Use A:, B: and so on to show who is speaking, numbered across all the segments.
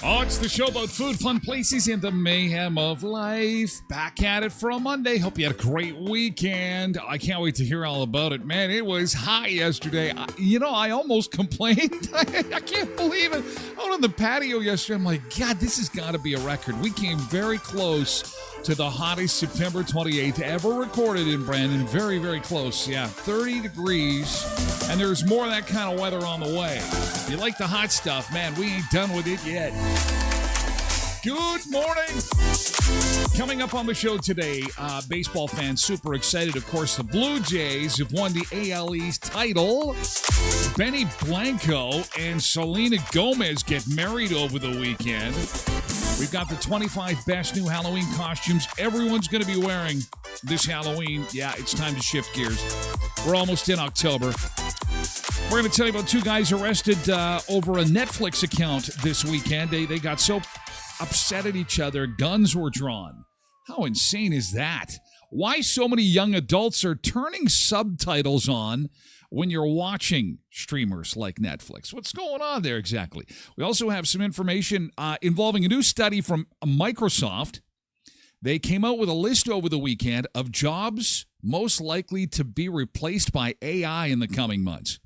A: Oh, it's the show about food, fun places, and the mayhem of life. Back at it for a Monday. Hope you had a great weekend. I can't wait to hear all about it. Man, it was hot yesterday. I almost complained. I can't believe it. Out on the patio yesterday, I'm like, God, this has got to be a record. We came very close to the hottest September 28th ever recorded in Brandon. Very, very close. Yeah, 30 degrees. And there's more of that kind of weather on the way. If you like the hot stuff, man, we ain't done with it yet. Good morning. Coming up on the show today, baseball fans super excited. Of course, the Blue Jays have won the AL East title. Benny Blanco and Selena Gomez get married over the weekend. We've got the 25 best new Halloween costumes everyone's going to be wearing this Halloween. Yeah, it's time to shift gears. We're almost in October. We're going to tell you about two guys arrested over a Netflix account this weekend. They got so upset at each other, guns were drawn. How insane is that? Why so many young adults are turning subtitles on when you're watching streamers like Netflix. What's going on there exactly? We also have some information involving a new study from Microsoft. They came out with a list over the weekend of jobs most likely to be replaced by AI in the coming months.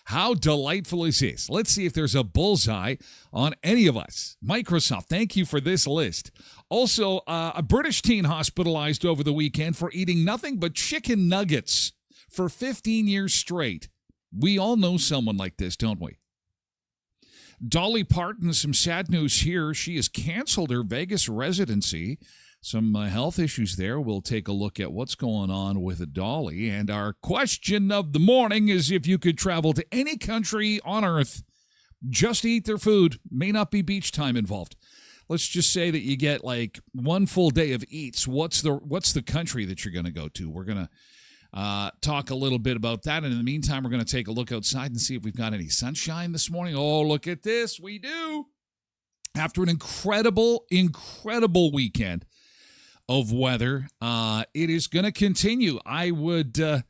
A: How delightful is this? Let's see if there's a bullseye on any of us. Microsoft, thank you for this list. Also, a British teen hospitalized over the weekend for eating nothing but chicken nuggets for 15 years straight. We all know someone like this, don't we? Dolly Parton, some sad news here. She has canceled her Vegas residency. Some health issues there. We'll take a look at what's going on with Dolly. And our question of the morning is, if you could travel to any country on earth just to eat their food, may not be beach time involved. Let's just say that you get like one full day of eats. What's the country that you're going to go to? We're going to talk a little bit about that. And in the meantime, we're going to take a look outside and see if we've got any sunshine this morning. Oh, look at this. We do. After an incredible weekend of weather, it is going to continue. I wouldn't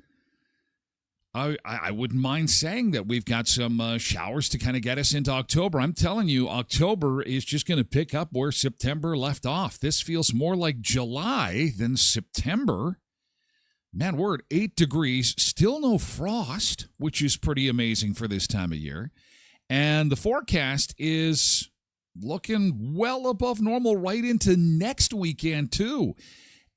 A: mind saying that we've got some showers to kind of get us into October. I'm telling you, October is just going to pick up where September left off. This feels more like July than September. Man, we're at 8 degrees, still no frost, which is pretty amazing for this time of year. And the forecast is looking well above normal right into next weekend, too.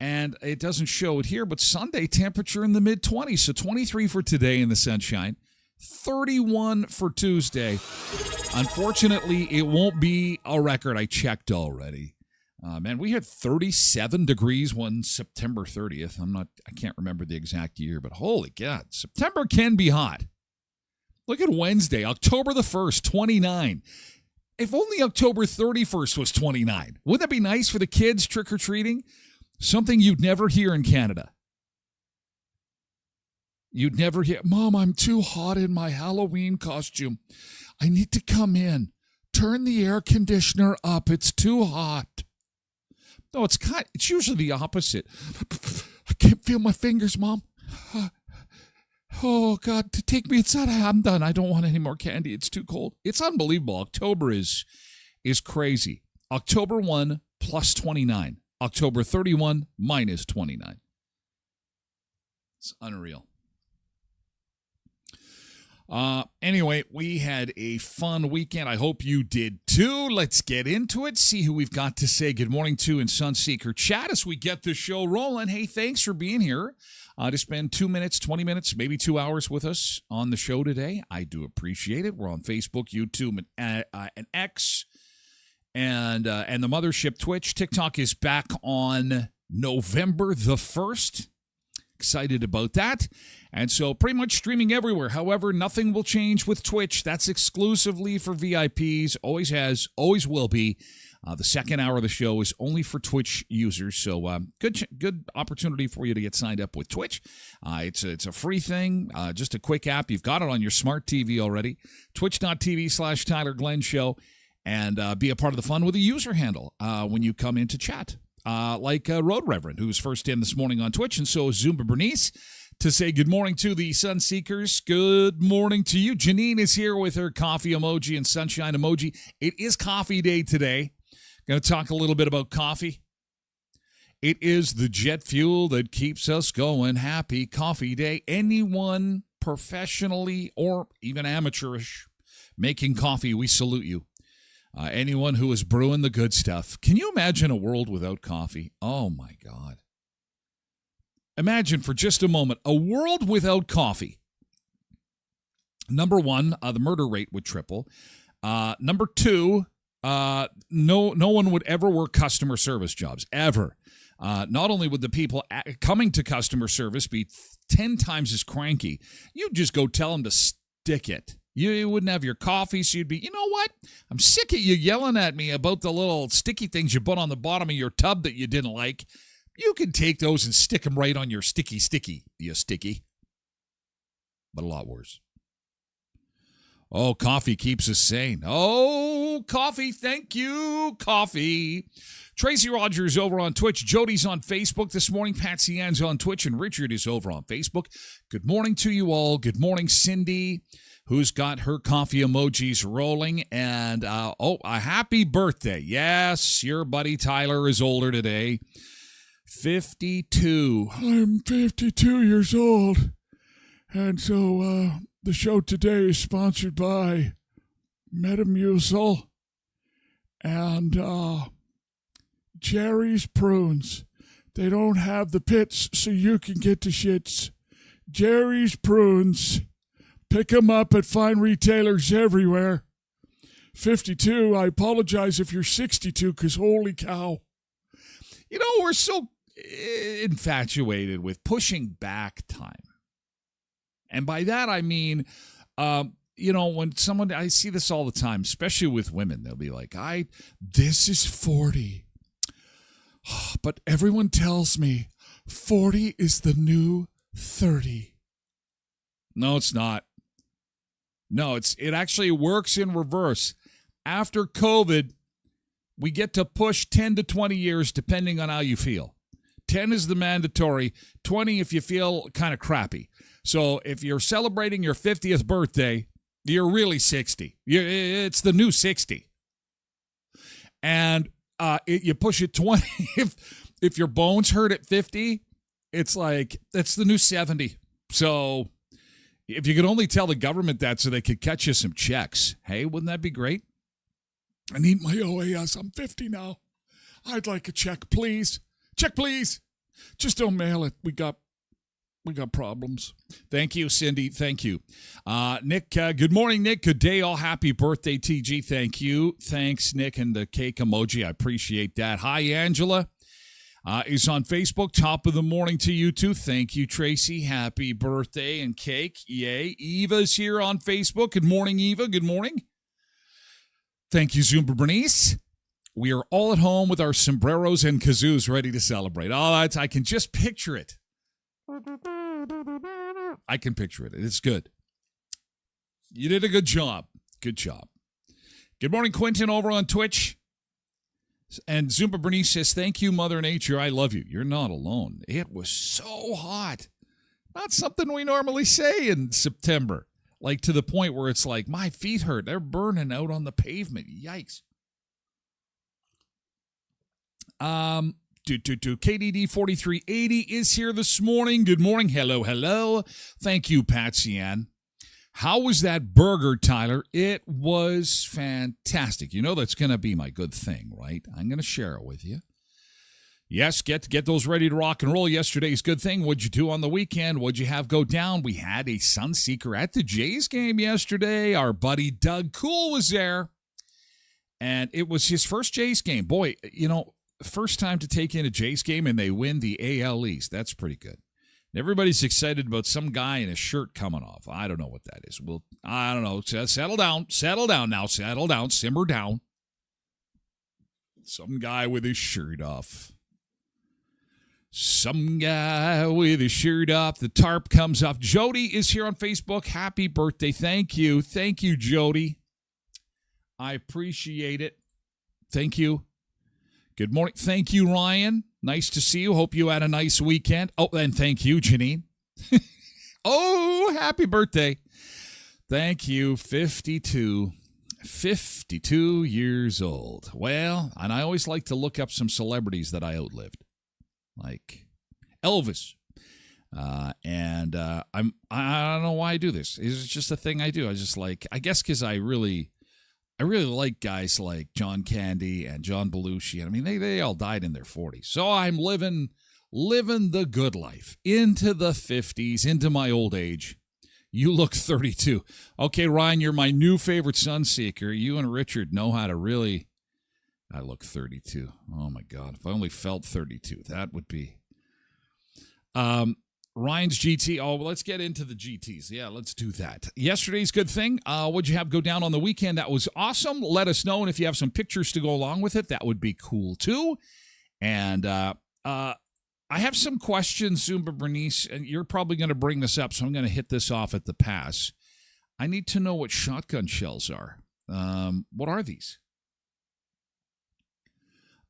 A: And it doesn't show it here, but Sunday temperature in the mid-20s. So 23 for today in the sunshine, 31 for Tuesday. Unfortunately, it won't be a record. I checked already. Man, we had 37 degrees on September 30th. I can't remember the exact year, but holy God, September can be hot. Look at Wednesday, October the 1st, 29. If only October 31st was 29. Wouldn't that be nice for the kids trick-or-treating? Something you'd never hear in Canada. You'd never hear, Mom, I'm too hot in my Halloween costume. I need to come in. Turn the air conditioner up. It's too hot. No, it's usually the opposite. I can't feel my fingers, Mom. Oh, God, take me inside. I'm done. I don't want any more candy. It's too cold. It's unbelievable. October is crazy. October 1 plus 29. October 31 minus 29. It's unreal. Anyway, we had a fun weekend. I hope you did too. Let's get into it. See who we've got to say good morning to in Sunseeker chat as we get the show rolling. Hey, thanks for being here to spend 2 minutes, 20 minutes, maybe 2 hours with us on the show today. I do appreciate it. We're on Facebook, YouTube, and X. And the mothership Twitch. TikTok is back on November the 1st. Excited about that. And so pretty much streaming everywhere. However, nothing will change with Twitch. That's exclusively for VIPs. Always has, always will be. The second hour of the show is only for Twitch users. So good opportunity for you to get signed up with Twitch. It's a free thing. Just a quick app. You've got it on your smart TV already. Twitch.tv/Tyler Glen Show. And be a part of the fun with a user handle when you come into chat. Like Road Reverend, who's first in this morning on Twitch, and so is Zumba Bernice, to say good morning to the Sunseekers. Good morning to you. Janine is here with her coffee emoji and sunshine emoji. It is coffee day today. Going to talk a little bit about coffee. It is the jet fuel that keeps us going. Happy coffee day. Anyone professionally or even amateurish making coffee, we salute you. Anyone who is brewing the good stuff. Can you imagine a world without coffee? Oh, my God. Imagine for just a moment a world without coffee. Number one, the murder rate would triple. Number two, no one would ever work customer service jobs, ever. Not only would the people coming to customer service be 10 times as cranky, you'd just go tell them to stick it. You wouldn't have your coffee, so you'd be, you know what? I'm sick of you yelling at me about the little sticky things you put on the bottom of your tub that you didn't like. You can take those and stick them right on your sticky, you sticky. But a lot worse. Oh, coffee keeps us sane. Oh, coffee, thank you, coffee. Tracy Rogers over on Twitch. Jody's on Facebook this morning. Patsy Ann's on Twitch, and Richard is over on Facebook. Good morning to you all. Good morning, Cindy, who's got her coffee emojis rolling. And, a happy birthday. Yes, your buddy Tyler is older today. 52.
B: I'm 52 years old. And so the show today is sponsored by Metamucil and Jerry's Prunes. They don't have the pits so you can get the shits. Jerry's Prunes. Pick them up at fine retailers everywhere. 52, I apologize if you're 62, because holy cow.
A: You know, we're so infatuated with pushing back time. And by that, I mean, when someone, I see this all the time, especially with women, they'll be like, this is 40. But everyone tells me 40 is the new 30. No, it's not. No, it actually works in reverse. After COVID, we get to push 10 to 20 years depending on how you feel. 10 is the mandatory, 20 if you feel kind of crappy. So if you're celebrating your 50th birthday, you're really 60. It's the new 60. And you push it 20. If your bones hurt at 50, it's like, that's the new 70. So if you could only tell the government that so they could cut you some checks, hey, wouldn't that be great?
B: I need my OAS. I'm 50 now. I'd like a check, please. Check, please. Just don't mail it. We got problems.
A: Thank you, Cindy. Thank you. Nick, good morning, Nick. Good day, all. Happy birthday, TG. Thank you. Thanks, Nick, and the cake emoji. I appreciate that. Hi, Angela. Is on Facebook. Top of the morning to you, too. Thank you, Tracy. Happy birthday and cake. Yay. Eva's here on Facebook. Good morning, Eva. Good morning. Thank you, Zumba Bernice. We are all at home with our sombreros and kazoos ready to celebrate. Oh, I can just picture it. I can picture it. It's good. You did a good job. Good job. Good morning, Quentin, over on Twitch. And Zumba Bernice says, thank you, Mother Nature. I love you. You're not alone. It was so hot. Not something we normally say in September. Like to the point where it's like, my feet hurt. They're burning out on the pavement. Yikes. KDD 4380 is here this morning. Good morning. Hello, hello. Thank you, Patsy Ann. How was that burger, Tyler? It was fantastic. You know that's going to be my good thing, right? I'm going to share it with you. Yes, get those ready to rock and roll. Yesterday's good thing. What'd you do on the weekend? What'd you have go down? We had a Sunseeker at the Jays game yesterday. Our buddy Doug Cool was there, and it was his first Jays game. Boy, first time to take in a Jays game, and they win the AL East. That's pretty good. Everybody's excited about some guy in a shirt coming off. I don't know what that is. Well, I don't know. Settle down now. Settle down. Simmer down. Some guy with his shirt off. Some guy with his shirt off. The tarp comes off. Jody is here on Facebook. Happy birthday. Thank you. Thank you, Jody. I appreciate it. Thank you. Good morning. Thank you, Ryan. Nice to see you. Hope you had a nice weekend. Oh, and thank you, Janine. Oh, happy birthday. Thank you. 52 years old. Well, and I always like to look up some celebrities that I outlived, like Elvis. I don't know why I do this. It's just a thing I do. I guess because I really like guys like John Candy and John Belushi. I mean, they all died in their 40s. So I'm living the good life into the 50s, into my old age. You look 32. Okay, Ryan, you're my new favorite Sunseeker. You and Richard know how to really... I look 32. Oh, my God. If I only felt 32, that would be... Ryan's GT. Oh, well, let's get into the GTs. Yeah, let's do that. Yesterday's good thing. What'd you have go down on the weekend? That was awesome. Let us know, and if you have some pictures to go along with it, that would be cool too. And I have some questions, Zumba Bernice, and you're probably going to bring this up, so I'm going to hit this off at the pass. I need to know what shotgun shells are. What are these?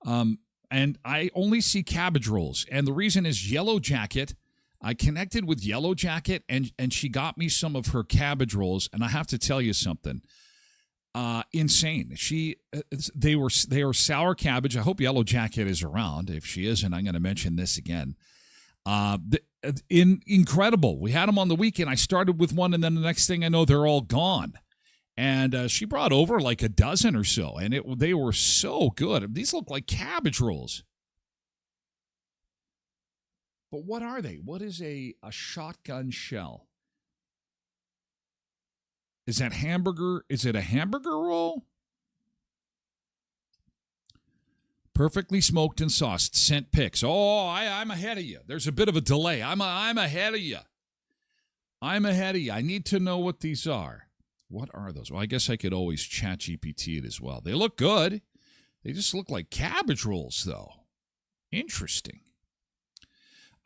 A: And I only see cabbage rolls, and the reason is Yellow Jacket. I connected with Yellow Jacket, and she got me some of her cabbage rolls, and I have to tell you something. Insane. They are sour cabbage. I hope Yellow Jacket is around. If she isn't, I'm going to mention this again. Incredible. We had them on the weekend. I started with one, and then the next thing I know, they're all gone. And she brought over like a dozen or so, and they were so good. These look like cabbage rolls. But what are they? What is a shotgun shell? Is that hamburger? Is it a hamburger roll? Perfectly smoked and sauced. Sent pics. Oh, I'm ahead of you. There's a bit of a delay. I'm ahead of you. I need to know what these are. What are those? Well, I guess I could always chat GPT it as well. They look good. They just look like cabbage rolls, though. Interesting.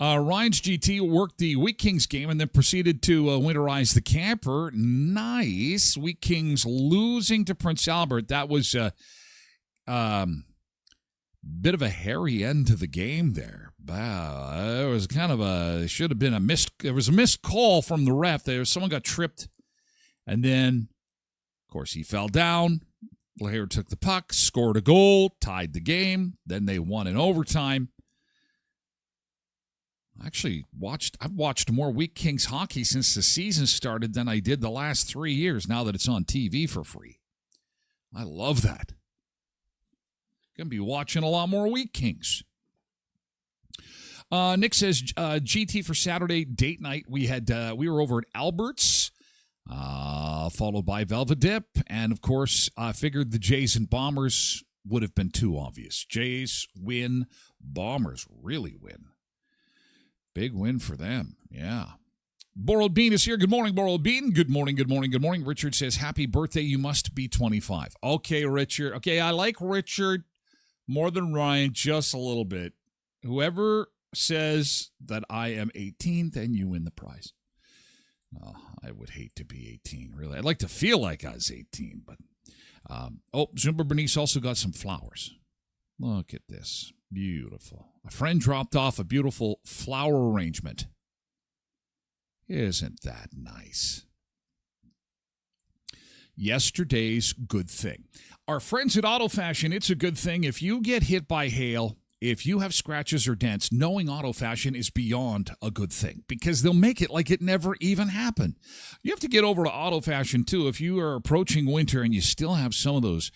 A: Ryan's GT worked the Wheat Kings game and then proceeded to winterize the camper. Nice. Wheat Kings losing to Prince Albert. That was a bit of a hairy end to the game there. It was kind of there was a missed call from the ref. Someone got tripped. And then, of course, he fell down. Blair took the puck, scored a goal, tied the game. Then they won in overtime. I've watched more Wheat Kings hockey since the season started than I did the last 3 years, now that it's on TV for free. I love that. Going to be watching a lot more Wheat Kings. Nick says GT for Saturday date night. We were over at Albert's, followed by Velvet Dip, and of course, I figured the Jays and Bombers would have been too obvious. Jays win, Bombers really win. Big win for them, yeah. Borrowed Bean is here. Good morning, Borrowed Bean. Good morning, good morning, good morning. Richard says, happy birthday, you must be 25. Okay, Richard. Okay, I like Richard more than Ryan just a little bit. Whoever says that I am 18, then you win the prize. Oh, I would hate to be 18, really. I'd like to feel like I was 18, but... Zumba Bernice also got some flowers. Look at this. Beautiful. A friend dropped off a beautiful flower arrangement. Isn't that nice? Yesterday's good thing. Our friends at Auto Fashion, it's a good thing. If you get hit by hail, if you have scratches or dents, knowing Auto Fashion is beyond a good thing because they'll make it like it never even happened. You have to get over to Auto Fashion, too. If you are approaching winter and you still have some of those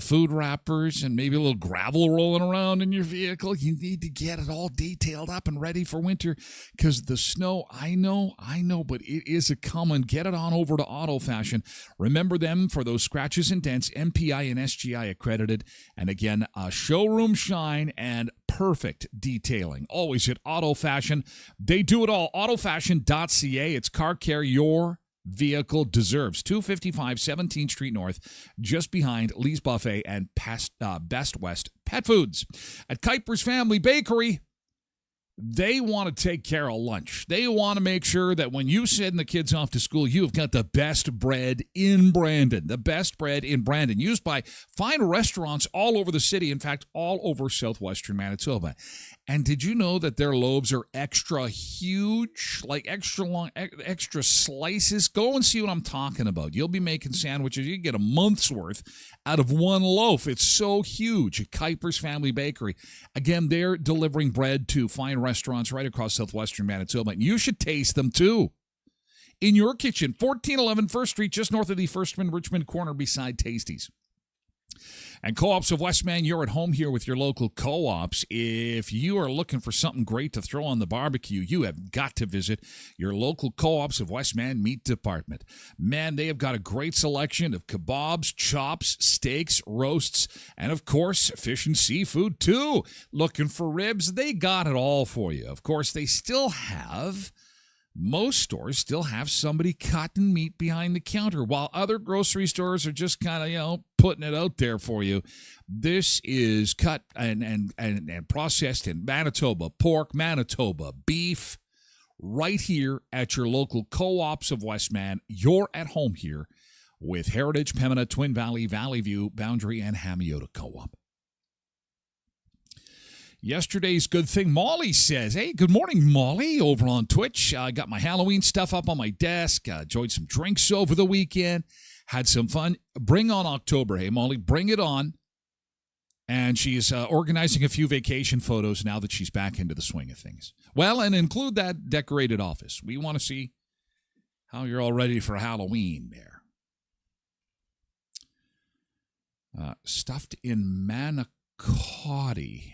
A: food wrappers and maybe a little gravel rolling around in your vehicle, you need to get it all detailed up and ready for winter because the snow, I know, but it is a coming. Get it on over to Auto Fashion. Remember them for those scratches and dents, MPI and SGI accredited. And again, showroom shine and perfect detailing. Always at Auto Fashion. They do it all. Autofashion.ca. It's car care your vehicle deserves. 255 17th Street North, just behind Lee's Buffet and Best West Pet Foods. At Kuiper's Family Bakery, they want to take care of lunch. They want to make sure that when you send the kids off to school, you've got the best bread in Brandon. The best bread in Brandon, used by fine restaurants all over the city. In fact, all over southwestern Manitoba. And did you know that their loaves are extra huge, like extra long, extra slices? Go and see what I'm talking about. You'll be making sandwiches. You can get a month's worth out of one loaf. It's so huge. At Kuiper's Family Bakery. Again, they're delivering bread to fine restaurants right across southwestern Manitoba. And you should taste them too. In your kitchen, 1411 First Street, just north of the Firstman Richmond corner beside Tasties. And Co-ops of Westman, you're at home here with your local co-ops. If you are looking for something great to throw on the barbecue, you have got to visit your local Co-ops of Westman Meat Department. Man, they have got a great selection of kebabs, chops, steaks, roasts, and of course, fish and seafood too. Looking for ribs? They got it all for you. Of course, most stores still have somebody cutting meat behind the counter, while other grocery stores are just kind of, putting it out there for you. This is cut and processed in Manitoba, pork, Manitoba, beef, right here at your local Co-ops of Westman. You're at home here with Heritage, Pembina, Twin Valley, Valley View, Boundary, and Hamiota Co-op. Yesterday's good thing, Molly says, hey, good morning, Molly, over on Twitch. I got my Halloween stuff up on my desk, enjoyed some drinks over the weekend, had some fun. Bring on October, hey, Molly, bring it on. And she's organizing a few vacation photos now that she's back into the swing of things. Well, and include that decorated office. We want to see how you're all ready for Halloween there. Stuffed in manicotti.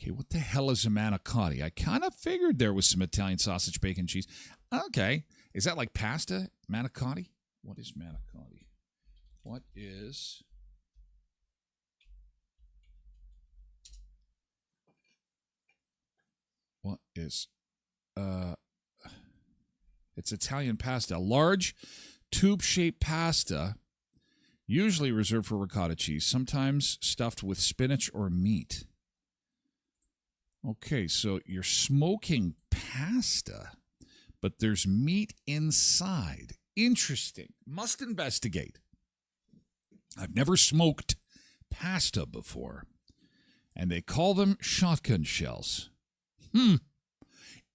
A: Okay, what the hell is a manicotti? I kind of figured there was some Italian sausage, bacon, cheese. Okay. Is that like pasta? Manicotti? What is manicotti? What is... It's Italian pasta. A large tube-shaped pasta, usually reserved for ricotta cheese, sometimes stuffed with spinach or meat. Okay, so you're smoking pasta, but there's meat inside. Interesting. Must investigate. I've never smoked pasta before, and they call them shotgun shells.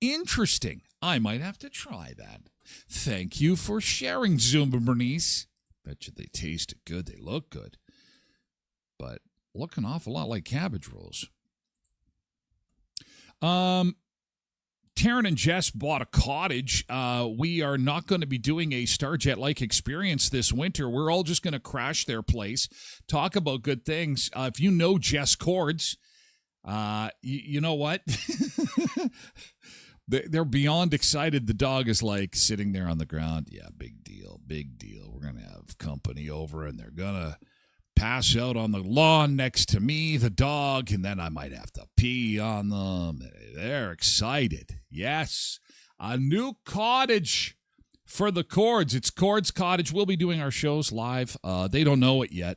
A: Interesting. I might have to try that. Thank you for sharing, Zumba Bernice. Bet you they taste good. They look good. But look an awful lot like cabbage rolls. Taryn and Jess bought a cottage. We are not going to be doing a Starjet-like experience this winter. We're all just going to crash their place, talk about good things. If you know Jess Cords, You know what? They're beyond excited. The dog is like sitting there on the ground. Yeah, big deal, big deal. We're going to have company over, and they're going to pass out on the lawn next to me, the dog, and then I might have to pee on them. They're excited. Yes, a new cottage for the Cords. It's Cords Cottage. We'll be doing our shows live. They don't know it yet.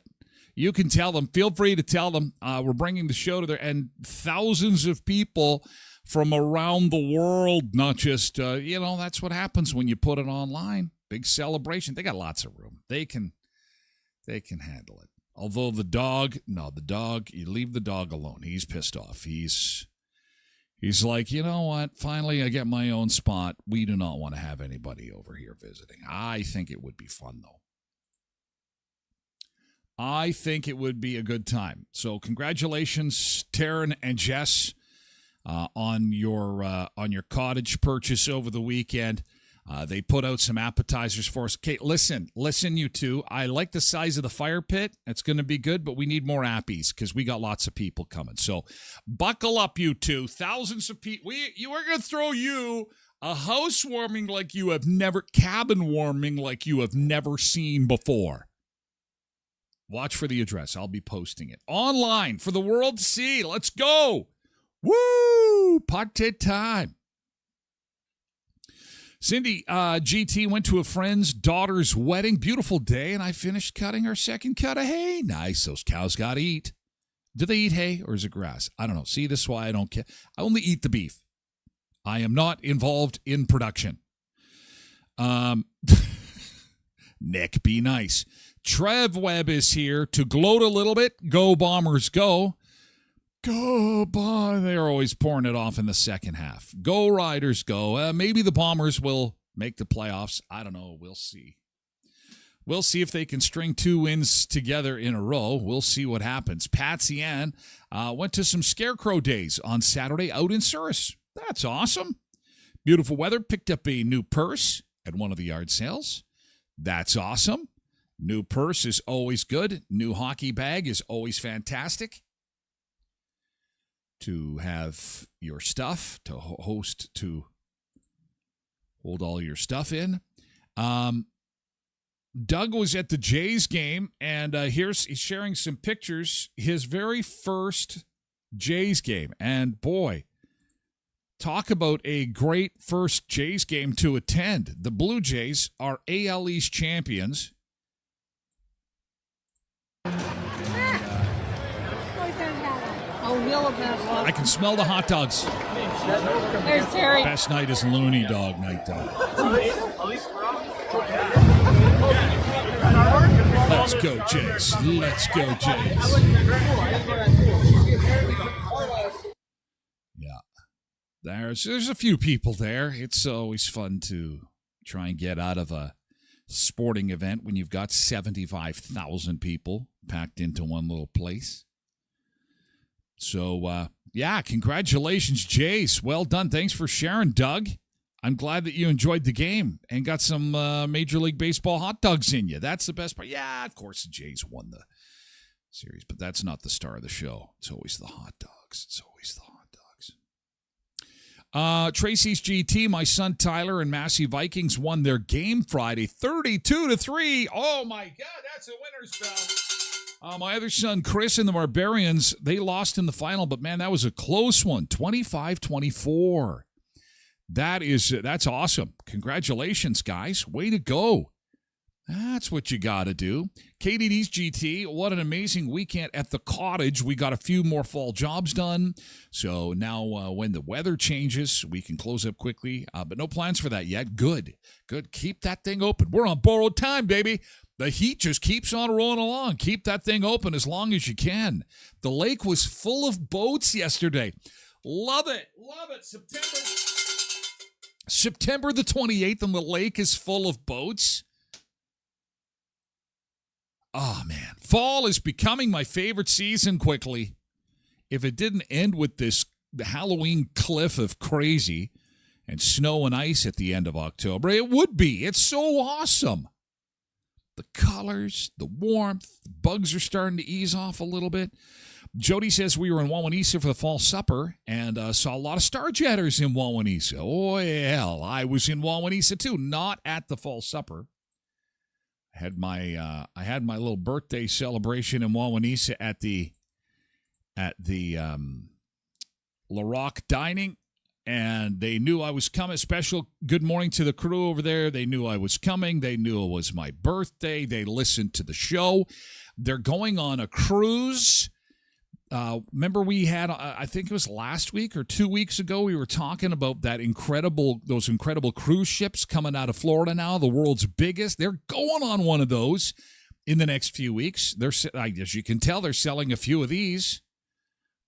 A: You can tell them. Feel free to tell them. We're bringing the show to there, and thousands of people from around the world, not just, that's what happens when you put it online. Big celebration. They got lots of room. They can handle it. Although the dog, you leave the dog alone. He's pissed off. He's like, you know what? Finally, I get my own spot. We do not want to have anybody over here visiting. I think it would be fun, though. I think it would be a good time. So congratulations, Taryn and Jess, on your cottage purchase over the weekend. They put out some appetizers for us. Okay, listen, you two. I like the size of the fire pit. It's going to be good, but we need more appies because we got lots of people coming. So buckle up, you two. Thousands of people. We're going to throw you a housewarming like you have never, cabin warming like you have never seen before. Watch for the address. I'll be posting it online for the world to see. Let's go. Woo! Party time. Cindy, GT went to a friend's daughter's wedding. Beautiful day, and I finished cutting her second cut of hay. Nice. Those cows got to eat. Do they eat hay, or is it grass? I don't know. See, this is why I don't care. I only eat the beef. I am not involved in production. Nick, be nice. Trev Webb is here to gloat a little bit. Go Bombers, go. Go, they're always pouring it off in the second half. Go Riders, go. Maybe the Bombers will make the playoffs. I don't know. We'll see. We'll see if they can string 2 wins together in a row. We'll see what happens. Patsy Ann went to some Scarecrow Days on Saturday out in Souris. That's awesome. Beautiful weather. Picked up a new purse at one of the yard sales. That's awesome. New purse is always good. New hockey bag is always fantastic. To have your stuff, to host, to hold all your stuff in. Doug was at the Jays game, and he's sharing some pictures. His very first Jays game. And boy, talk about a great first Jays game to attend. The Blue Jays are AL East champions. I can smell the hot dogs.
C: There's Terry.
A: Best night is Looney Dog night, though. Let's go, Jays. Let's go, Jays. Yeah. There's a few people there. It's always fun to try and get out of a sporting event when you've got 75,000 people packed into one little place. So, congratulations, Jace. Well done. Thanks for sharing, Doug. I'm glad that you enjoyed the game and got some Major League Baseball hot dogs in you. That's the best part. Yeah, of course the Jays won the series, but that's not the star of the show. It's always the hot dogs. Tracy's GT, my son Tyler and Massey Vikings won their game Friday, 32-3. Oh, my God, that's a winner's bell. My other son, Chris, and the Barbarians, they lost in the final, but, man, that was a close one, 25-24. That's awesome. Congratulations, guys. Way to go. That's what you got to do. KDD's GT, what an amazing weekend at the cottage. We got a few more fall jobs done. So now when the weather changes, we can close up quickly. But no plans for that yet. Good. Keep that thing open. We're on borrowed time, baby. The heat just keeps on rolling along. Keep that thing open as long as you can. The lake was full of boats yesterday. Love it. September the 28th, and the lake is full of boats. Oh, man. Fall is becoming my favorite season quickly. If it didn't end with this Halloween cliff of crazy and snow and ice at the end of October, it would be. It's so awesome. The colors, the warmth, the bugs are starting to ease off a little bit. Jody says we were in Wawanesa for the fall supper and saw a lot of Starjetters in Wawanesa. Oh, hell, I was in Wawanesa too, not at the fall supper. I had my little birthday celebration in Wawanesa at the La Rock Dining, and they knew I was coming. Special good morning to the crew over there. They knew I was coming. They knew it was my birthday. They listened to the show. They're going on a cruise. Remember we had, I think it was last week or 2 weeks ago, we were talking about those incredible cruise ships coming out of Florida now, the world's biggest. They're going on one of those in the next few weeks. As you can tell, they're selling a few of these.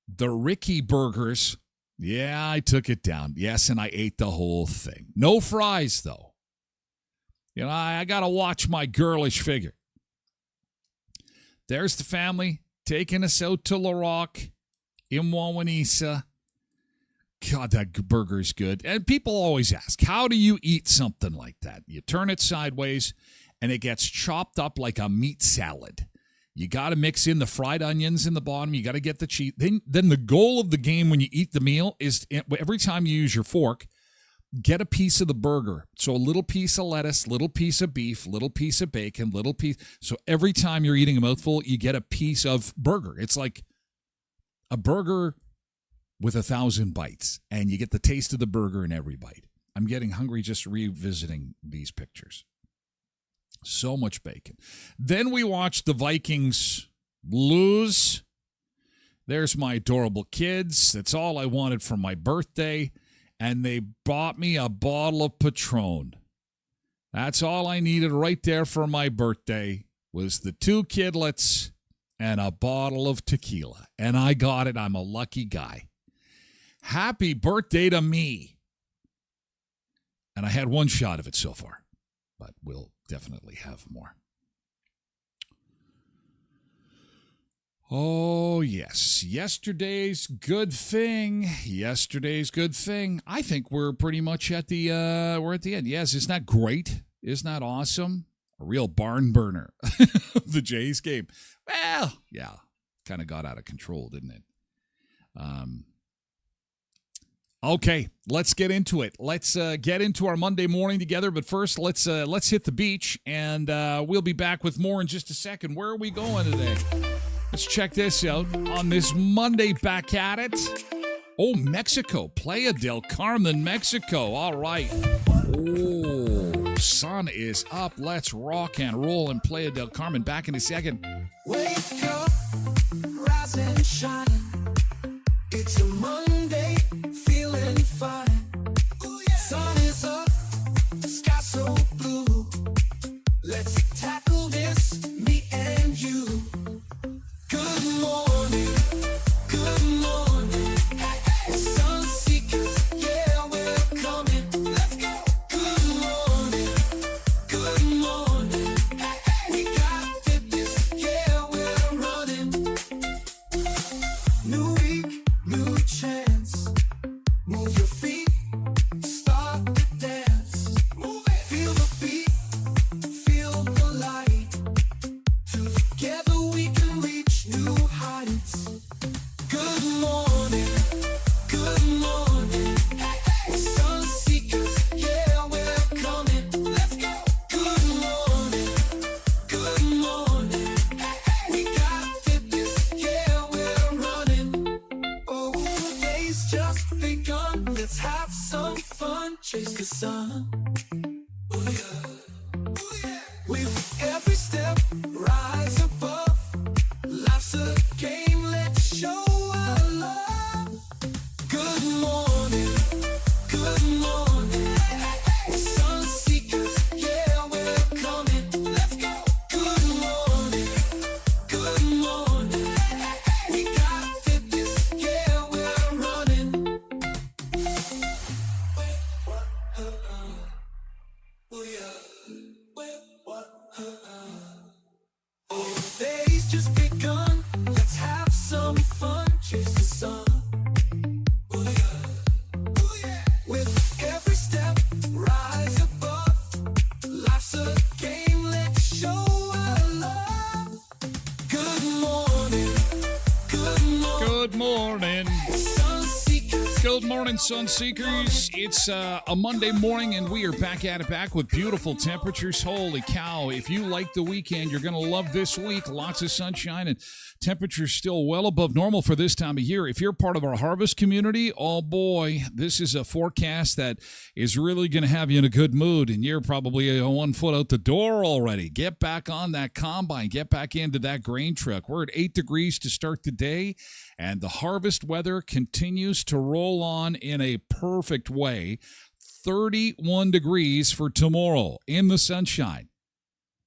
A: The Ricky burgers. Yeah, I took it down. Yes, and I ate the whole thing. No fries, though. You know, I got to watch my girlish figure. There's the family taking us out to La Rock in Wawanesa. God, that burger's good. And people always ask, how do you eat something like that? You turn it sideways, and it gets chopped up like a meat salad. You got to mix in the fried onions in the bottom. You got to get the cheese. Then the goal of the game when you eat the meal is every time you use your fork, get a piece of the burger. So a little piece of lettuce, little piece of beef, little piece of bacon, little piece. So every time you're eating a mouthful, you get a piece of burger. It's like a burger with 1,000 bites, and you get the taste of the burger in every bite. I'm getting hungry just revisiting these pictures. So much bacon. Then we watched the Vikings lose. There's my adorable kids. That's all I wanted for my birthday. And they bought me a bottle of Patron. That's all I needed right there for my birthday was the 2 kidlets and a bottle of tequila. And I got it. I'm a lucky guy. Happy birthday to me. And I had 1 shot of it so far, but we'll definitely have more. Oh, yes. Yesterday's good thing. I think we're pretty much at the end. Yes, isn't that great? Isn't that awesome? A real barn burner of the Jays game. Well, yeah, kind of got out of control, didn't it? Okay, let's get into it. Let's get into our Monday morning together. But first, let's hit the beach, and we'll be back with more in just a second. Where are we going today? Let's check this out on this Monday. Back at it. Oh, Mexico, Playa del Carmen, Mexico. All right. Oh, sun is up. Let's rock and roll in Playa del Carmen. Back in a second.
D: Wake up, rise and shine. It's a Monday, feeling fine. Ooh, yeah. Sun is up, sky so blue. Let's tackle this, me and you. Good morning, good morning. Hey, sun seekers, yeah, we're coming. Let's go. Good morning. Hey, we got fitness, yeah, we're running. New week, new chance. Move your feet, start the dance. Move it. Feel the beat, feel the light. Together we can reach new heights. Good morning, good morning. We're sun seekers, yeah, we're coming. Let's go. Good morning. We got fitness, yeah, we're running. Oh, the day's just begun. Let's have some fun. Chase the sun. Oh yeah. Oh yeah. With every step, rise above. Life's a game. Let's show our love. Good morning. Good morning. We're sun seekers. Yeah, we're coming. Let's go. Good morning. Good morning. We got fitness. Yeah, we're running. Wait, what? Oh yeah. Wait, what?
A: Good morning. Good morning, Sun Seekers. It's a Monday morning, and we are back at it, back with beautiful temperatures. Holy cow. If you like the weekend, you're going to love this week. Lots of sunshine and temperatures still well above normal for this time of year. If you're part of our harvest community, oh boy, this is a forecast that is really going to have you in a good mood, and you're probably 1 foot out the door already. Get back on that combine. Get back into that grain truck. We're at 8 degrees to start the day, and the harvest weather continues to roll on in a perfect way. 31 degrees for tomorrow in the sunshine.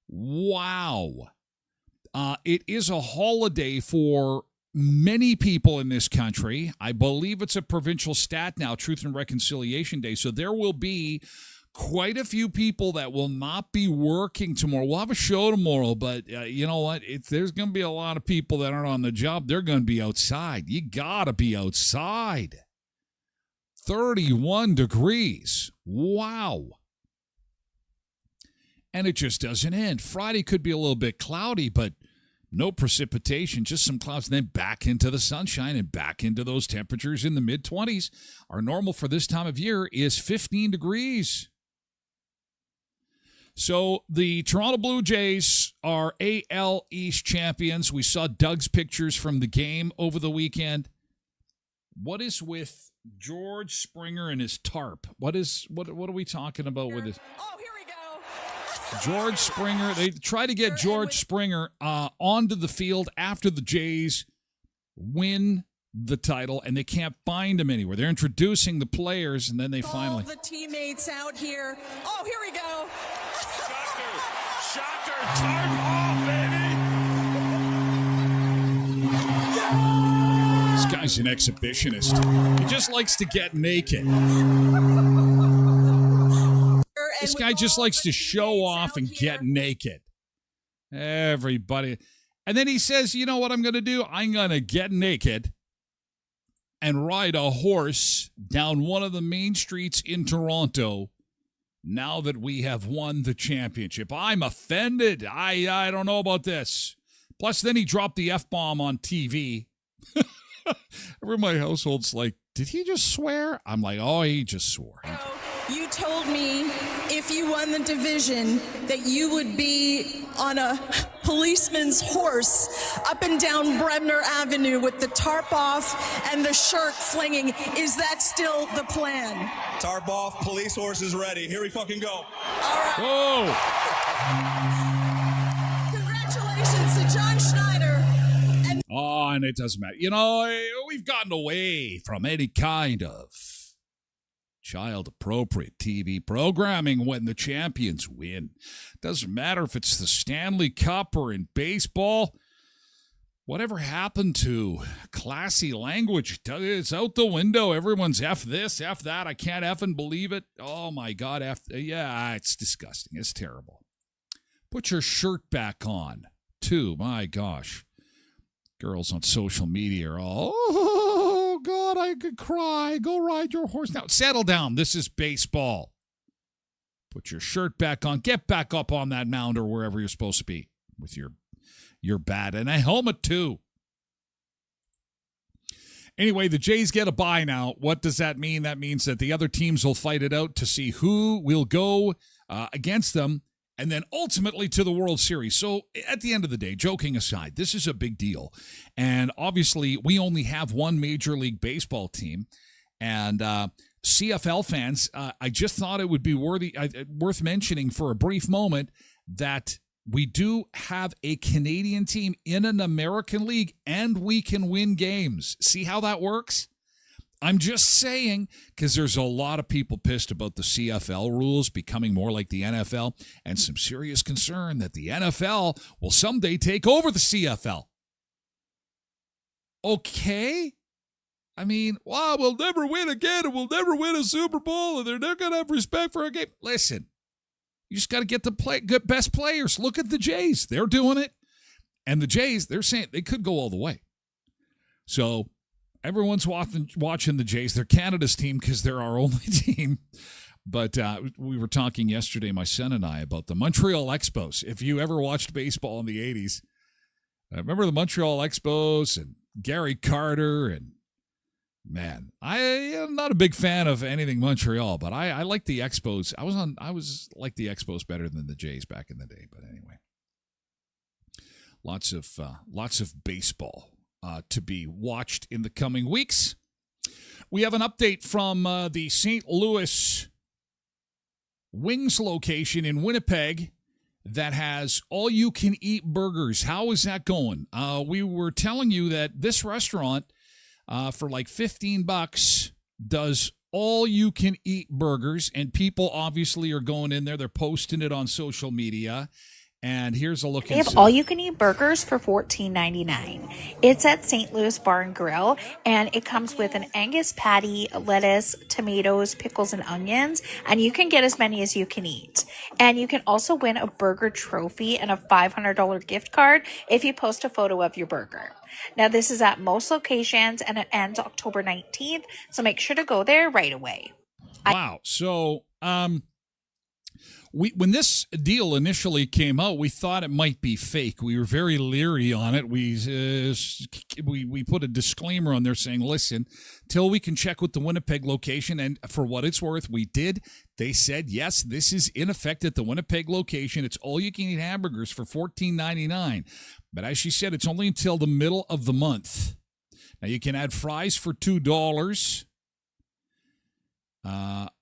A: Wow. It is a holiday for many people in this country. I believe it's a provincial stat now, Truth and Reconciliation Day. So there will be quite a few people that will not be working tomorrow. We'll have a show tomorrow, but you know what? There's going to be a lot of people that aren't on the job. They're going to be outside. You got to be outside. 31 degrees. Wow. And it just doesn't end. Friday could be a little bit cloudy, but no precipitation, just some clouds, and then back into the sunshine and back into those temperatures in the mid-20s. Our normal for this time of year is 15 degrees. So the Toronto Blue Jays are AL East champions. We saw Doug's pictures from the game over the weekend. What is with George Springer and his tarp? What are we talking about with this?
C: Oh, here we go.
A: George Springer, they try to get George Springer onto the field after the Jays win the title, and they can't find him anywhere. They're introducing the players, and then they finally...
C: All the teammates out here. Oh, here we go.
B: Shocker, tarp off, baby.
A: This guy's an exhibitionist. He just likes to get naked. This guy just likes to show off and get naked. Everybody. And then he says, you know what I'm going to do? I'm going to get naked and ride a horse down one of the main streets in Toronto now that we have won the championship. I'm offended. I don't know about this. Plus, then he dropped the F-bomb on TV. Everyone in my household's like, did he just swear? I'm like, oh, he just swore.
C: You told me if you won the division that you would be on a policeman's horse up and down Bremner Avenue with the tarp off and the shirt flinging. Is that still the plan?
E: Tarp off, police horses ready. Here we fucking go.
C: All right.
A: Whoa.
C: Congratulations to John Schneider.
A: Oh, and it doesn't matter. You know, we've gotten away from any kind of child-appropriate TV programming when the champions win. Doesn't matter if it's the Stanley Cup or in baseball. Whatever happened to classy language? It's out the window. Everyone's F this, F that. I can't effing believe it. Oh, my God. Yeah, it's disgusting. It's terrible. Put your shirt back on, too. My gosh. Girls on social media are all, oh, God, I could cry. Go ride your horse. Now, settle down. This is baseball. Put your shirt back on. Get back up on that mound or wherever you're supposed to be with your bat and a helmet, too. Anyway, the Jays get a bye now. What does that mean? That means that the other teams will fight it out to see who will go against them, and then ultimately to the World Series. So at the end of the day, joking aside, this is a big deal. And obviously, we only have one Major League Baseball team. And CFL fans, I just thought it would be worth mentioning for a brief moment that we do have a Canadian team in an American league, and we can win games. See how that works? I'm just saying, because there's a lot of people pissed about the CFL rules becoming more like the NFL, and some serious concern that the NFL will someday take over the CFL. Okay? I mean, wow, we'll never win again, and we'll never win a Super Bowl, and they're never going to have respect for a game. Listen, you just got to get the best players. Look at the Jays. They're doing it. And the Jays, they're saying they could go all the way. So everyone's watching the Jays. They're Canada's team because they're our only team. But we were talking yesterday, my son and I, about the Montreal Expos. If you ever watched baseball in the 80s, remember the Montreal Expos and Gary Carter, and man, I am not a big fan of anything Montreal, but I like the Expos. I was like the Expos better than the Jays back in the day. But anyway, lots of baseball to be watched in the coming weeks. We have an update from the St. Louis Wings location in Winnipeg that has all-you-can-eat burgers. How is that going? We were telling you that this restaurant, for like $15, does all-you-can-eat burgers, and people obviously are going in there. They're posting it on social media. And here's a look.
F: They have all-you-can-eat burgers for $14.99. It's at St. Louis Bar and Grill, and it comes with an Angus patty, lettuce, tomatoes, pickles, and onions, and you can get as many as you can eat. And you can also win a burger trophy and a $500 gift card if you post a photo of your burger. Now, this is at most locations, and it ends October 19th, so make sure to go there right away.
A: Wow. So, when this deal initially came out, we thought it might be fake. We were very leery on it. We put a disclaimer on there saying, listen, till we can check with the Winnipeg location, and for what it's worth, we did. They said, yes, this is in effect at the Winnipeg location. It's all-you-can-eat hamburgers for $14.99. But as she said, it's only until the middle of the month. Now, you can add fries for $2.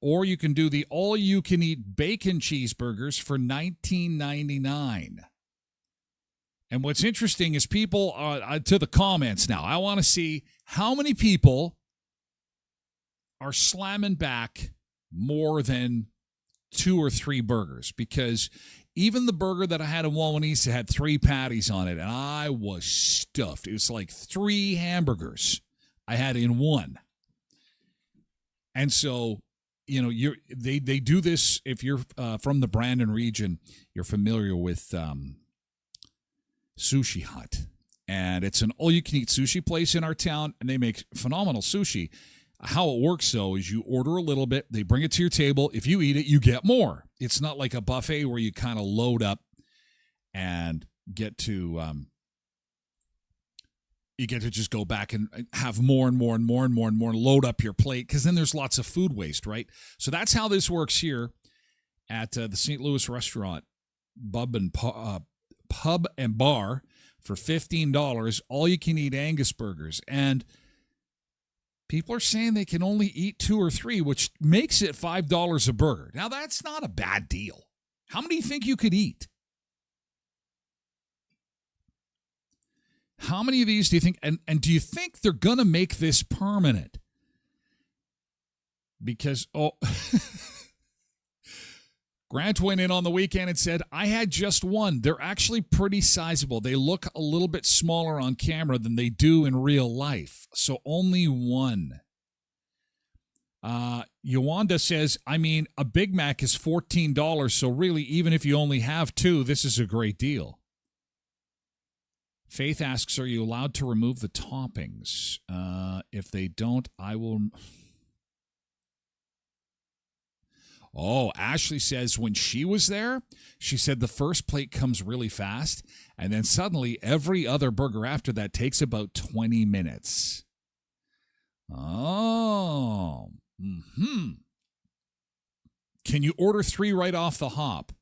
A: Or you can do the all-you-can-eat bacon cheeseburgers for $19.99. And what's interesting is people to the comments now. I want to see how many people are slamming back more than 2 or 3 burgers, because even the burger that I had in Wawanesa had 3 patties on it, and I was stuffed. It was like 3 hamburgers I had in one. And so, you know, they do this. If you're from the Brandon region, you're familiar with Sushi Hut. And it's an all-you-can-eat sushi place in our town, and they make phenomenal sushi. How it works, though, is you order a little bit. They bring it to your table. If you eat it, you get more. It's not like a buffet where you kind of load up and get to just go back and have more and more and more and more and more, and load up your plate, because then there's lots of food waste, right? So that's how this works here at the St. Louis restaurant, Pub and Bar, for $15, all-you-can-eat Angus burgers. And people are saying they can only eat 2 or 3, which makes it $5 a burger. Now, that's not a bad deal. How many do you think you could eat? How many of these do you think, and do you think they're going to make this permanent? Because, Grant went in on the weekend and said, I had just one. They're actually pretty sizable. They look a little bit smaller on camera than they do in real life. So only one. Yolanda says, I mean, a Big Mac is $14. So really, even if you only have 2, this is a great deal. Faith asks, are you allowed to remove the toppings? If they don't, I will. Oh, Ashley says when she was there, she said the first plate comes really fast, and then suddenly every other burger after that takes about 20 minutes. Oh. Can you order 3 right off the hop?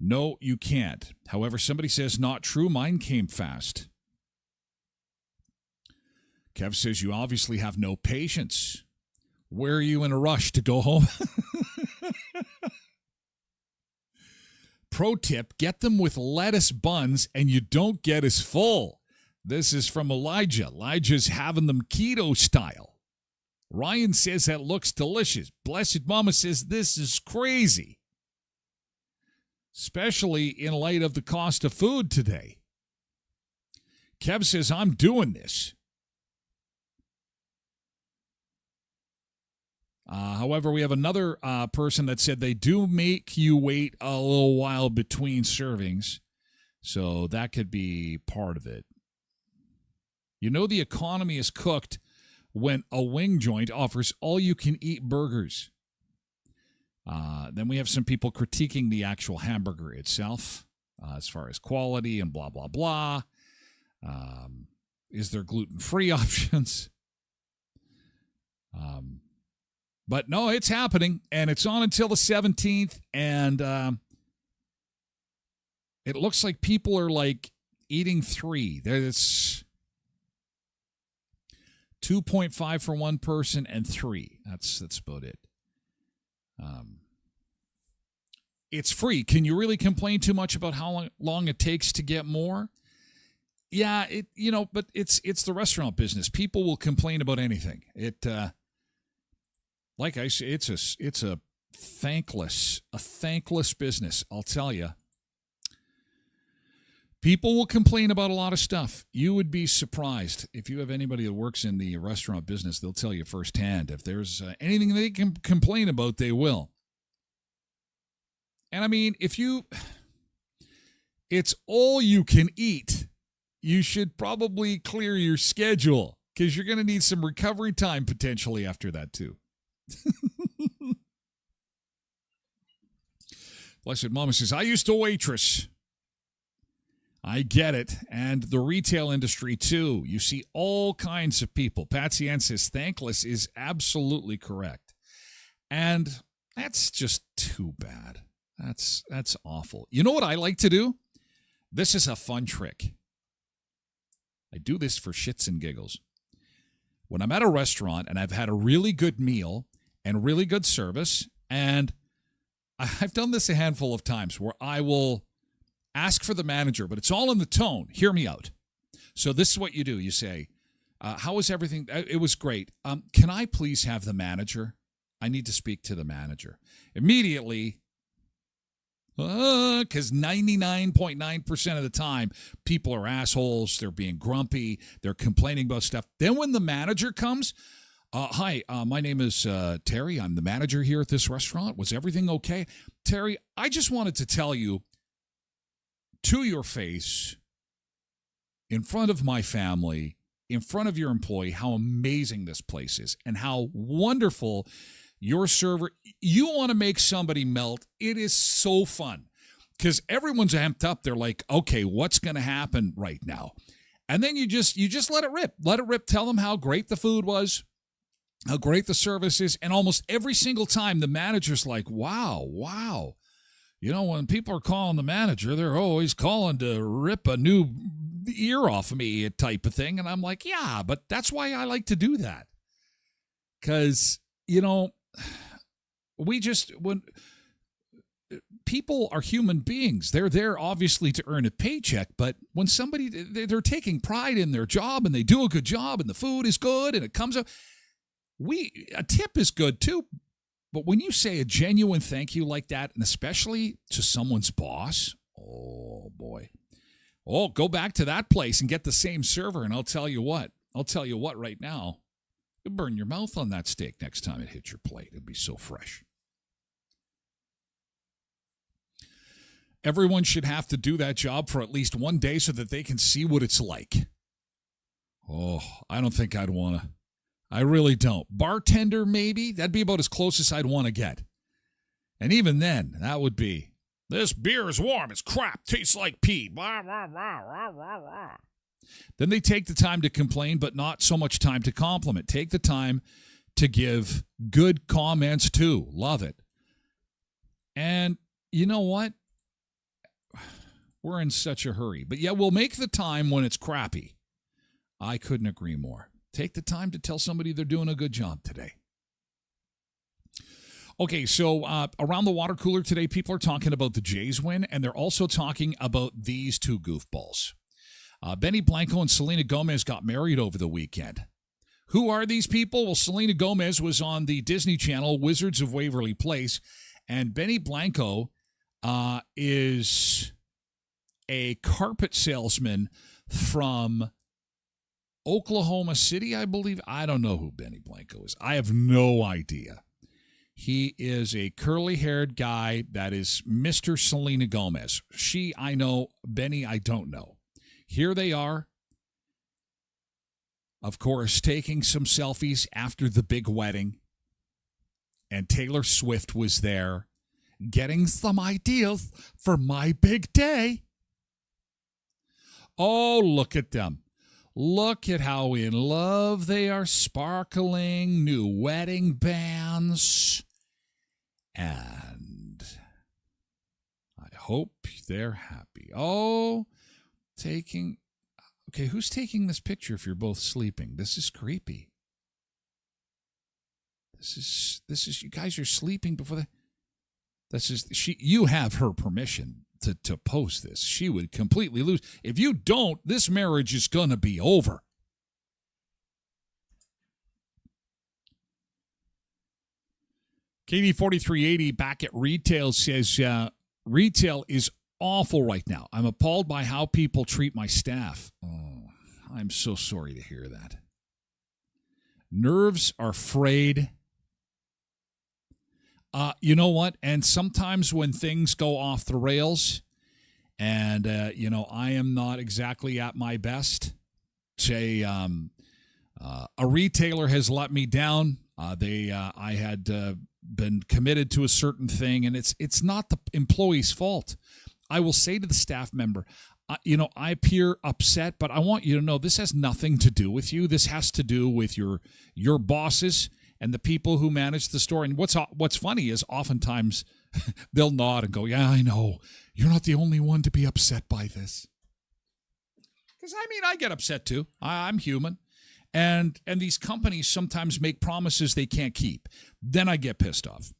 A: No, you can't. However, somebody says, not true. Mine came fast. Kev says, you obviously have no patience. Where are you in a rush to go home? Pro tip, get them with lettuce buns and you don't get as full. This is from Elijah. Elijah's having them keto style. Ryan says that looks delicious. Blessed Mama says this is crazy, especially in light of the cost of food today. Kev says, I'm doing this. However, we have another person that said they do make you wait a little while between servings, so that could be part of it. You know the economy is cooked when a wing joint offers all-you-can-eat burgers. Then we have some people critiquing the actual hamburger itself as far as quality and blah, blah, blah. Is there gluten-free options? But no, it's happening, and it's on until the 17th, and it looks like people are like eating 3. There's 2.5 for one person and 3. That's about it. It's free. Can you really complain too much about how long it takes to get more? Yeah, but it's the restaurant business. People will complain about anything. Like I say, it's a thankless business, I'll tell you. People will complain about a lot of stuff. You would be surprised if you have anybody that works in the restaurant business. They'll tell you firsthand. If there's anything they can complain about, they will. And I mean, it's all you can eat, you should probably clear your schedule because you're going to need some recovery time potentially after that too. Blessed Mama says, I used to waitress. I get it. And the retail industry, too. You see all kinds of people. Patsy Ann says, thankless is absolutely correct. And that's just too bad. That's awful. You know what I like to do? This is a fun trick. I do this for shits and giggles. When I'm at a restaurant and I've had a really good meal and really good service, and I've done this a handful of times where I will ask for the manager, but it's all in the tone. Hear me out. So this is what you do. You say, how was everything? It was great. Can I please have the manager? I need to speak to the manager. Immediately, because 99.9% of the time, people are assholes. They're being grumpy. They're complaining about stuff. Then when the manager comes, hi, my name is Terry. I'm the manager here at this restaurant. Was everything okay? Terry, I just wanted to tell you to your face, in front of my family, in front of your employee, how amazing this place is and how wonderful your server. You want to make somebody melt. It is so fun because everyone's amped up. They're like, okay, what's going to happen right now? And then you just let it rip. Let it rip. Tell them how great the food was, how great the service is. And almost every single time the manager's like, wow. You know, when people are calling the manager, they're always calling to rip a new ear off of me type of thing. And I'm like, yeah, but that's why I like to do that. Because, when people are human beings, they're there obviously to earn a paycheck. But when somebody, they're taking pride in their job and they do a good job and the food is good and it comes up, a tip is good too. But when you say a genuine thank you like that, and especially to someone's boss, oh, boy. Oh, go back to that place and get the same server, and I'll tell you what right now. You'll burn your mouth on that steak next time it hits your plate. It'll be so fresh. Everyone should have to do that job for at least one day so that they can see what it's like. Oh, I don't think I'd want to. I really don't. Bartender, maybe? That'd be about as close as I'd want to get. And even then, that would be, this beer is warm. It's crap. Tastes like pee. Blah, blah, blah, blah, blah, blah. Then they take the time to complain, but not so much time to compliment. Take the time to give good comments, too. Love it. And you know what? We're in such a hurry. But yeah, we'll make the time when it's crappy. I couldn't agree more. Take the time to tell somebody they're doing a good job today. Okay, so around the water cooler today, people are talking about the Jays win, and they're also talking about these two goofballs. Benny Blanco and Selena Gomez got married over the weekend. Who are these people? Well, Selena Gomez was on the Disney Channel Wizards of Waverly Place, and Benny Blanco is a carpet salesman from Oklahoma City, I believe. I don't know who Benny Blanco is. I have no idea. He is a curly-haired guy that is Mr. Selena Gomez. She, I know. Benny, I don't know. Here they are, of course, taking some selfies after the big wedding. And Taylor Swift was there getting some ideas for my big day. Oh, look at them. Look at how in love they are, sparkling, new wedding bands. And I hope they're happy. Oh, okay, who's taking this picture if you're both sleeping? This is creepy. This is you guys are sleeping before you have her permission to post this. She would completely lose. If you don't, this marriage is going to be over. Katie 4380 back at retail says, retail is awful right now. I'm appalled by how people treat my staff. Oh, I'm so sorry to hear that. Nerves are frayed. You know what? And sometimes when things go off the rails and, I am not exactly at my best, say a retailer has let me down. I had been committed to a certain thing, and it's not the employee's fault. I will say to the staff member, I appear upset, but I want you to know this has nothing to do with you. This has to do with your bosses and the people who manage the store. And what's funny is oftentimes they'll nod and go, yeah, I know. You're not the only one to be upset by this. Because, I get upset too. I'm human. And these companies sometimes make promises they can't keep. Then I get pissed off.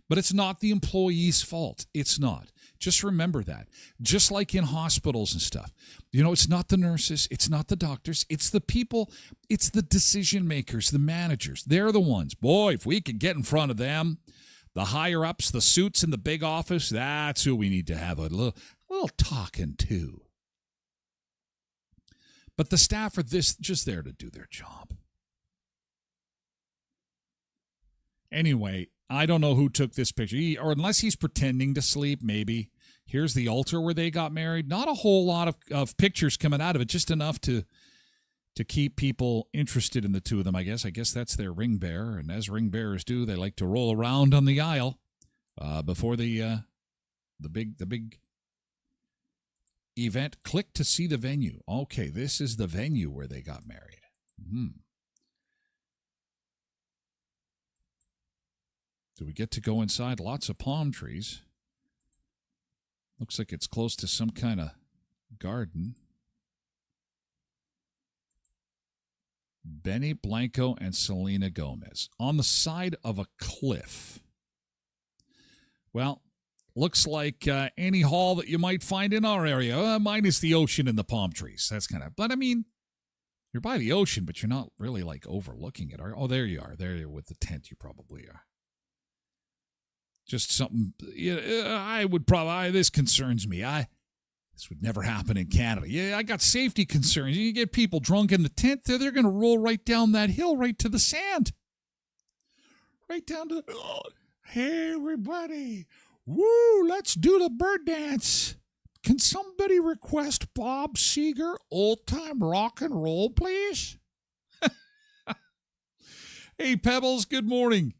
A: But it's not the employee's fault. It's not. Just remember that. Just like in hospitals and stuff. It's not the nurses. It's not the doctors. It's the people. It's the decision makers, the managers. They're the ones. Boy, if we could get in front of them, the higher ups, the suits in the big office, that's who we need to have a little talking to. But the staff are just there to do their job. Anyway, I don't know who took this picture, or unless he's pretending to sleep, maybe. Here's the altar where they got married. Not a whole lot of pictures coming out of it, just enough to keep people interested in the two of them, I guess. I guess that's their ring bearer, and as ring bearers do, they like to roll around on the aisle before the big event. Click to see the venue. Okay, this is the venue where they got married. Do we get to go inside? Lots of palm trees. Looks like it's close to some kind of garden. Benny Blanco and Selena Gomez on the side of a cliff. Well, looks like any hall that you might find in our area, minus the ocean and the palm trees. That's but you're by the ocean, but you're not really overlooking it. Oh, there you are. There you are with the tent. You probably are. Just something, I would probably, this concerns me. This would never happen in Canada. Yeah, I got safety concerns. You get people drunk in the tent, they're going to roll right down that hill, right to the sand. Right down to, hey, everybody. Woo, let's do the bird dance. Can somebody request Bob Seger old-time rock and roll, please? Hey, Pebbles, good morning.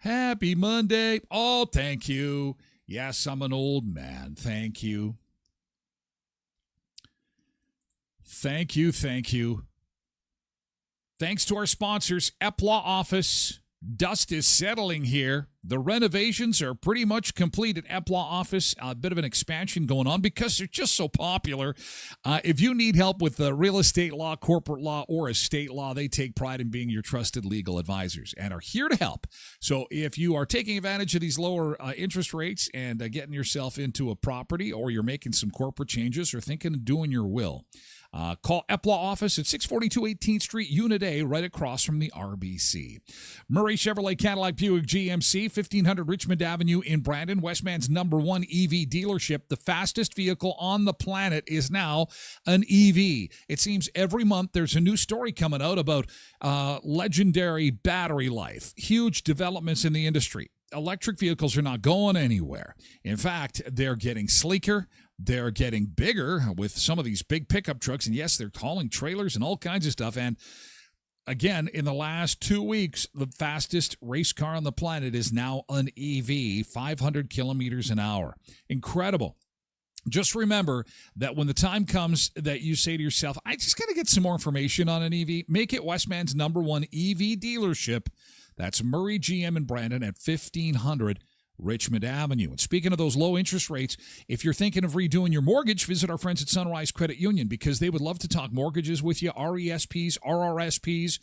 A: Happy Monday. Oh, thank you. Yes, I'm an old man. Thank you. Thank you. Thanks to our sponsors, Epla Office. Dust is settling here. The renovations are pretty much complete at Epla Office. A bit of an expansion going on because they're just so popular. If you need help with real estate law, corporate law, or estate law, they take pride in being your trusted legal advisors and are here to help. So if you are taking advantage of these lower interest rates and getting yourself into a property, or you're making some corporate changes or thinking of doing your will, call Epla Office at 642 18th Street, Unit A, right across from the RBC. Murray Chevrolet Cadillac Buick GMC, 1500 Richmond Avenue in Brandon, Westman's #1 EV dealership. The fastest vehicle on the planet is now an EV. It seems every month there's a new story coming out about legendary battery life, huge developments in the industry. Electric vehicles are not going anywhere. In fact, they're getting sleeker. They're getting bigger with some of these big pickup trucks. And yes, they're hauling trailers and all kinds of stuff. And again, in the last 2 weeks, the fastest race car on the planet is now an EV, 500 kilometers an hour. Incredible. Just remember that when the time comes that you say to yourself, I just got to get some more information on an EV, make it Westman's #1 EV dealership. That's Murray GM in Brandon at 1500 Richmond Avenue. And speaking of those low interest rates, if you're thinking of redoing your mortgage, visit our friends at Sunrise Credit Union because they would love to talk mortgages with you, RESPs, RRSPs.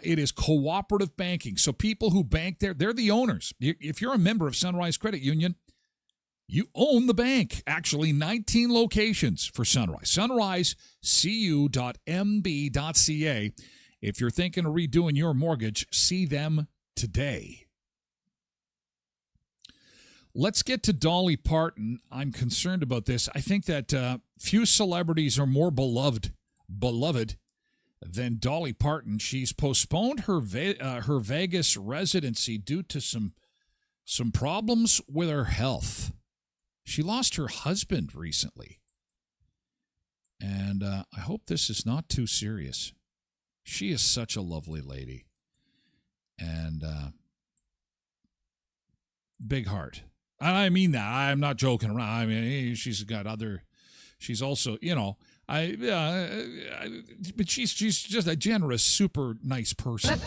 A: It is cooperative banking. So people who bank there, they're the owners. If you're a member of Sunrise Credit Union, you own the bank. Actually, 19 locations for Sunrise. SunriseCU.mb.ca. If you're thinking of redoing your mortgage, see them today. Let's get to Dolly Parton. I'm concerned about this. I think that few celebrities are more beloved than Dolly Parton. She's postponed her Vegas residency due to some problems with her health. She lost her husband recently. And I hope this is not too serious. She is such a lovely lady. And big heart. I mean that. I'm not joking around. I mean, she's also, but she's just a generous, super nice person.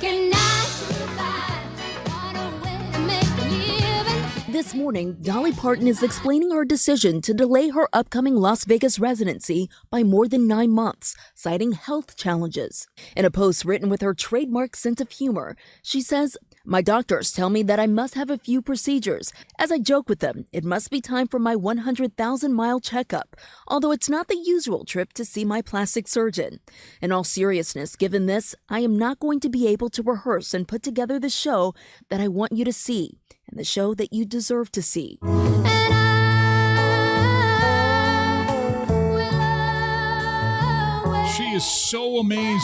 G: This morning, Dolly Parton is explaining her decision to delay her upcoming Las Vegas residency by more than 9 months, citing health challenges. In a post written with her trademark sense of humor, she says, "My doctors tell me that I must have a few procedures. As I joke with them, it must be time for my 100,000-mile checkup, although it's not the usual trip to see my plastic surgeon. In all seriousness, given this, I am not going to be able to rehearse and put together the show that I want you to see, and the show that you deserve to see."
A: She is so amazing.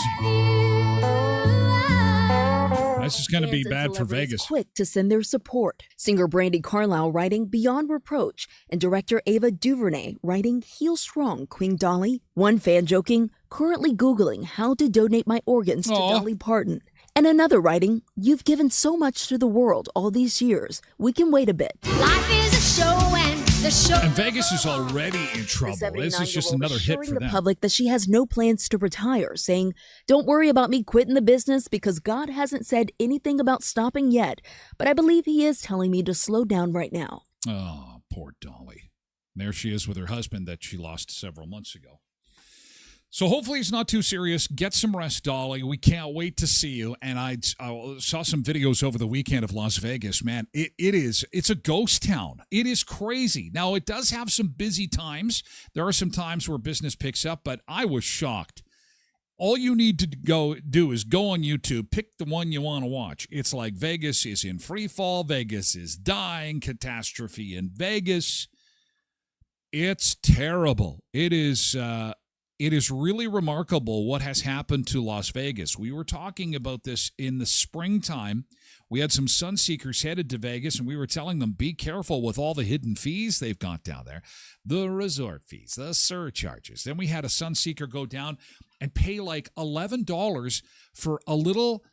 A: This is going to be bad for Vegas.
G: Quick to send their support. Singer Brandi Carlile writing Beyond Reproach, and director Ava DuVernay writing Heal Strong, Queen Dolly. One fan joking, currently Googling how to donate my organs to Dolly Parton. And another writing, "You've given so much to the world all these years. We can wait a bit."
H: Life is a show and the show.
A: And Vegas is already in trouble. This is just another hit for
G: the
A: them.
G: public that she has no plans to retire, saying, "Don't worry about me quitting the business because God hasn't said anything about stopping yet, but I believe he is telling me to slow down right now."
A: Oh, poor Dolly. There she is with her husband that she lost several months ago. So hopefully it's not too serious. Get some rest, Dolly. We can't wait to see you. And I saw some videos over the weekend of Las Vegas. Man, it's a ghost town. It is crazy. Now, it does have some busy times. There are some times where business picks up, but I was shocked. All you need to do is go on YouTube, pick the one you want to watch. It's like Vegas is in free fall. Vegas is dying. Catastrophe in Vegas. It's terrible. It is really remarkable what has happened to Las Vegas. We were talking about this in the springtime. We had some Sunseekers headed to Vegas, and we were telling them, be careful with all the hidden fees they've got down there. The resort fees, the surcharges. Then we had a Sunseeker go down and pay like $11 for a little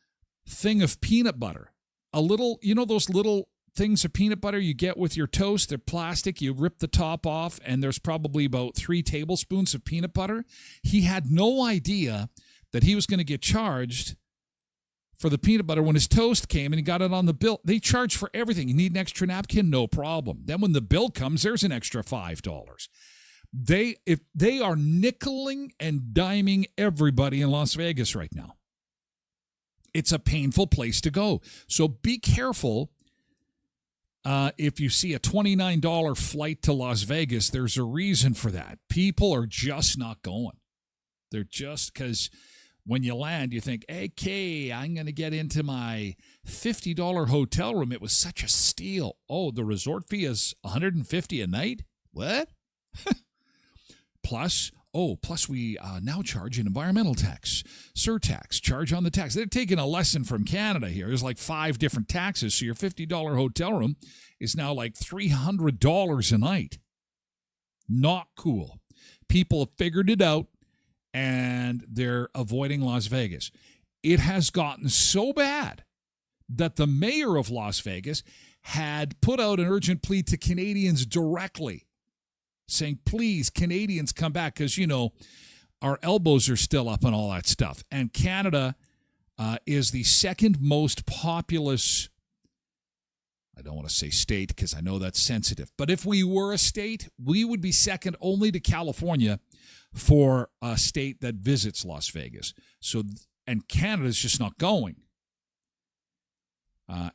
A: thing of peanut butter. A little, those little things of peanut butter you get with your toast. They're plastic. You rip the top off, and there's probably about 3 tablespoons of peanut butter. He had no idea that he was going to get charged for the peanut butter when his toast came, and he got it on the bill. They charge for everything. You need an extra napkin? No problem. Then when the bill comes, there's an extra $5. They are nickeling and diming everybody in Las Vegas right now. It's a painful place to go. So be careful. If you see a $29 flight to Las Vegas, there's a reason for that. People are just not going. They're just because when you land, you think, okay, I'm going to get into my $50 hotel room. It was such a steal. Oh, the resort fee is $150 a night? What? Plus we now charge an environmental tax, surtax, charge on the tax. They're taking a lesson from Canada here. There's like 5 different taxes, so your $50 hotel room is now like $300 a night. Not cool. People have figured it out, and they're avoiding Las Vegas. It has gotten so bad that the mayor of Las Vegas had put out an urgent plea to Canadians directly saying, please, Canadians, come back, because, our elbows are still up and all that stuff. And Canada is the second most populous, I don't want to say state because I know that's sensitive, but if we were a state, we would be second only to California for a state that visits Las Vegas. And Canada's just not going.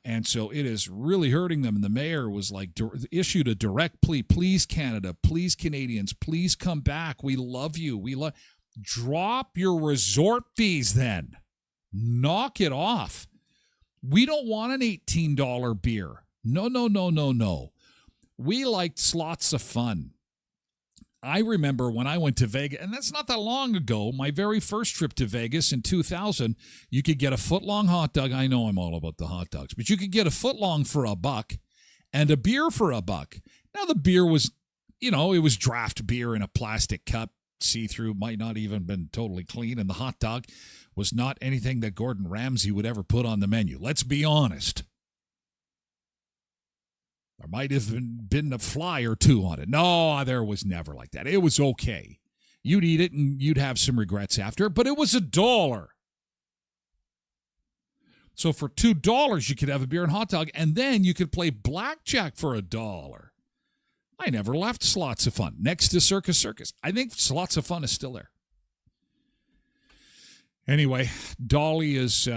A: And so it is really hurting them. And the mayor was like, issued a direct plea. Please, Canada, please, Canadians, please come back. We love you. Drop your resort fees then. Knock it off. We don't want an $18 beer. No. We liked lots of fun. I remember when I went to Vegas, and that's not that long ago, my very first trip to Vegas in 2000, you could get a foot-long hot dog. I know I'm all about the hot dogs, but you could get a foot-long for $1 and a beer for $1. Now, the beer was, it was draft beer in a plastic cup, see-through, might not even been totally clean, and the hot dog was not anything that Gordon Ramsay would ever put on the menu. Let's be honest. There might have been a fly or two on it. No, there was never like that. It was okay. You'd eat it and you'd have some regrets after, but it was $1. So for $2, you could have a beer and hot dog, and then you could play blackjack for $1. I never left Slots of Fun next to Circus Circus. I think Slots of Fun is still there. Anyway, Dolly is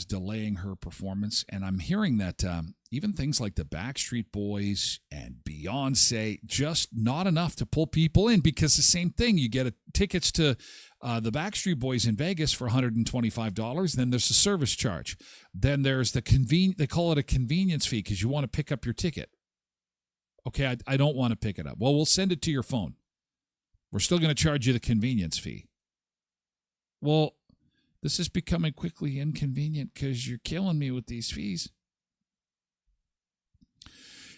A: delaying her performance, and I'm hearing that even things like the Backstreet Boys and Beyonce, just not enough to pull people in, because the same thing, you get tickets to the Backstreet Boys in Vegas for $125, then there's a service charge, then there's they call it a convenience fee because you want to pick up your ticket. Okay, I don't want to pick it up. Well, we'll send it to your phone. We're still going to charge you the convenience fee. Well, this is becoming quickly inconvenient because you're killing me with these fees.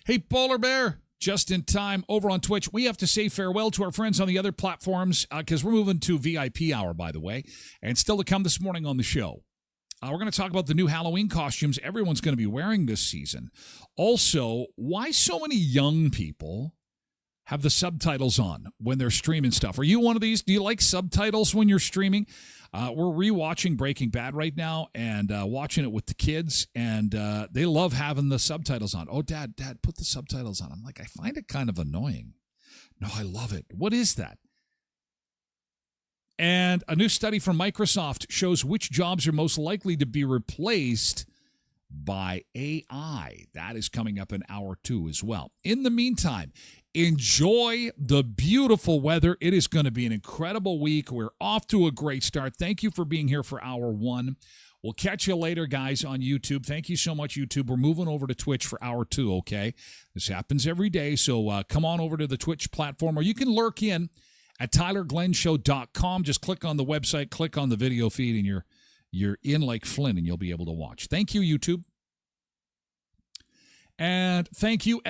A: Hey, Polar Bear, just in time over on Twitch. We have to say farewell to our friends on the other platforms because we're moving to VIP hour, by the way, and still to come this morning on the show. We're going to talk about the new Halloween costumes everyone's going to be wearing this season. Also, why so many young people have the subtitles on when they're streaming stuff. Are you one of these? Do you like subtitles when you're streaming? We're rewatching Breaking Bad right now and watching it with the kids, and they love having the subtitles on. Oh, Dad, put the subtitles on. I'm like, I find it kind of annoying. No, I love it. What is that? And a new study from Microsoft shows which jobs are most likely to be replaced by AI. That is coming up in hour 2 as well. In the meantime, enjoy the beautiful weather. It is going to be an incredible week. We're off to a great start. Thank you for being here for hour 1. We'll catch you later, guys, on YouTube. Thank you so much, YouTube. We're moving over to Twitch for hour 2, okay? This happens every day, so come on over to the Twitch platform, or you can lurk in at TylerGlenShow.com. Just click on the website, click on the video feed, and you're in like Flynn, and you'll be able to watch. Thank you, YouTube. And thank you.